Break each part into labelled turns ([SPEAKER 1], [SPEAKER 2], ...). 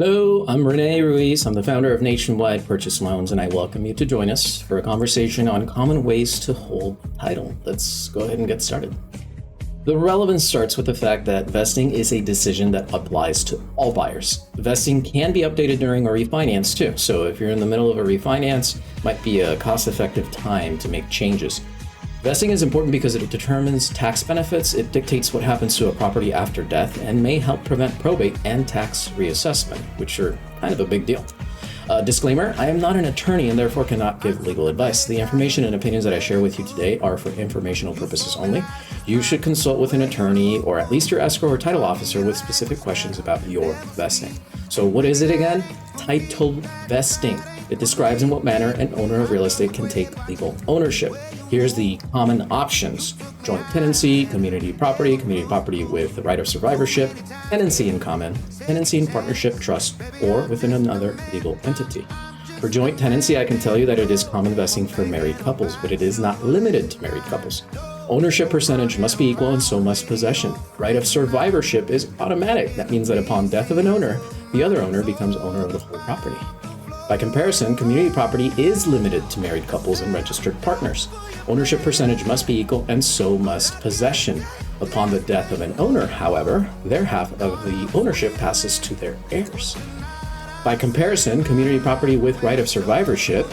[SPEAKER 1] Hello, I'm Rene Ruiz. I'm the founder of Nationwide Purchase Loans, and I welcome you to join us for a conversation on common ways to hold title. Let's go ahead and get started. The relevance starts with the fact that vesting is a decision that applies to all buyers. Vesting can be updated during a refinance too. So if you're in the middle of a refinance, it might be a cost-effective time to make changes. Vesting is important because it determines tax benefits, it dictates what happens to a property after death, and may help prevent probate and tax reassessment, which are kind of a big deal. Disclaimer, I am not an attorney and therefore cannot give legal advice. The information and opinions that I share with you today are for informational purposes only. You should consult with an attorney or at least your escrow or title officer with specific questions about your vesting. So what is it again? Title vesting. It describes in what manner an owner of real estate can take legal ownership. Here's the common options: joint tenancy, community property with the right of survivorship, tenancy in common, tenancy in partnership, trust, or within another legal entity. For joint tenancy, I can tell you that it is common vesting for married couples, but it is not limited to married couples. Ownership percentage must be equal and so must possession. Right of survivorship is automatic. That means that upon death of an owner, the other owner becomes owner of the whole property. By comparison, community property is limited to married couples and registered partners. Ownership percentage must be equal and so must possession. Upon the death of an owner, however, their half of the ownership passes to their heirs. By comparison, community property with right of survivorship,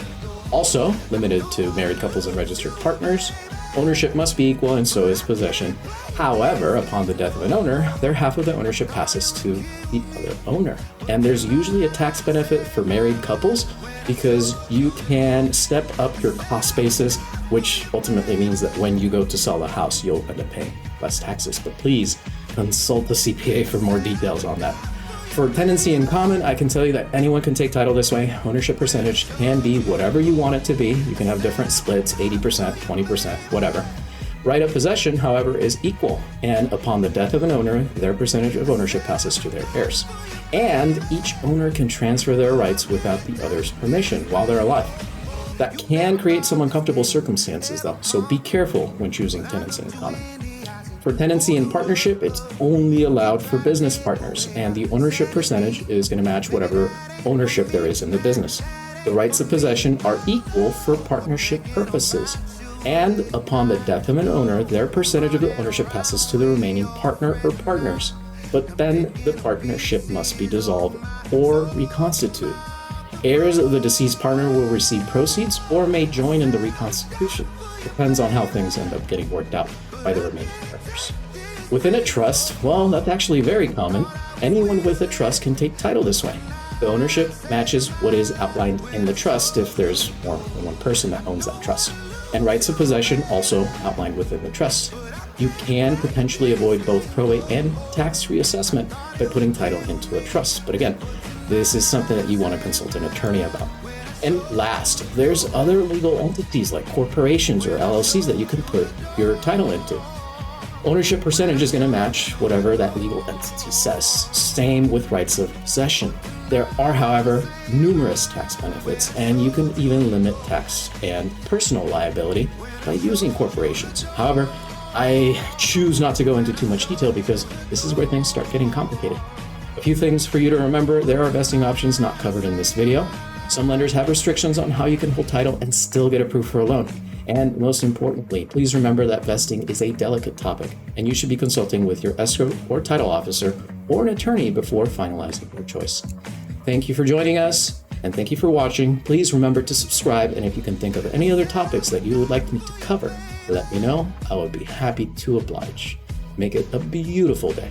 [SPEAKER 1] also limited to married couples and registered partners, ownership must be equal and so is possession. However, upon the death of an owner, their half of the ownership passes to the other owner. And there's usually a tax benefit for married couples because you can step up your cost basis, which ultimately means that when you go to sell the house, you'll end up paying less taxes. But please consult the CPA for more details on that. For tenancy in common, I can tell you that anyone can take title this way. Ownership percentage can be whatever you want it to be. You can have different splits, 80%, 20%, whatever. Right of possession, however, is equal, and upon the death of an owner, their percentage of ownership passes to their heirs. And each owner can transfer their rights without the other's permission while they're alive. That can create some uncomfortable circumstances, though, so be careful when choosing tenancy in common. For tenancy in partnership, it's only allowed for business partners, and the ownership percentage is going to match whatever ownership there is in the business. The rights of possession are equal for partnership purposes, and upon the death of an owner, their percentage of the ownership passes to the remaining partner or partners. But then the partnership must be dissolved or reconstituted. Heirs of the deceased partner will receive proceeds or may join in the reconstitution. Depends on how things end up getting worked out by the remaining partners. Within a trust, well, that's actually very common. Anyone with a trust can take title this way. The ownership matches what is outlined in the trust if there's more than one person that owns that trust. And rights of possession also outlined within the trust. You can potentially avoid both probate and tax reassessment by putting title into a trust. But again, this is something that you want to consult an attorney about. And last, there's other legal entities like corporations or LLCs that you can put your title into. Ownership percentage is going to match whatever that legal entity says. Same with rights of possession. There are, however, numerous tax benefits, and you can even limit tax and personal liability by using corporations. However, I choose not to go into too much detail because this is where things start getting complicated. A few things for you to remember: there are vesting options not covered in this video. Some lenders have restrictions on how you can hold title and still get approved for a loan. And most importantly, please remember that vesting is a delicate topic, and you should be consulting with your escrow or title officer or an attorney before finalizing your choice. Thank you for joining us, and thank you for watching. Please remember to subscribe, and if you can think of any other topics that you would like me to cover, let me know. I would be happy to oblige. Make it a beautiful day.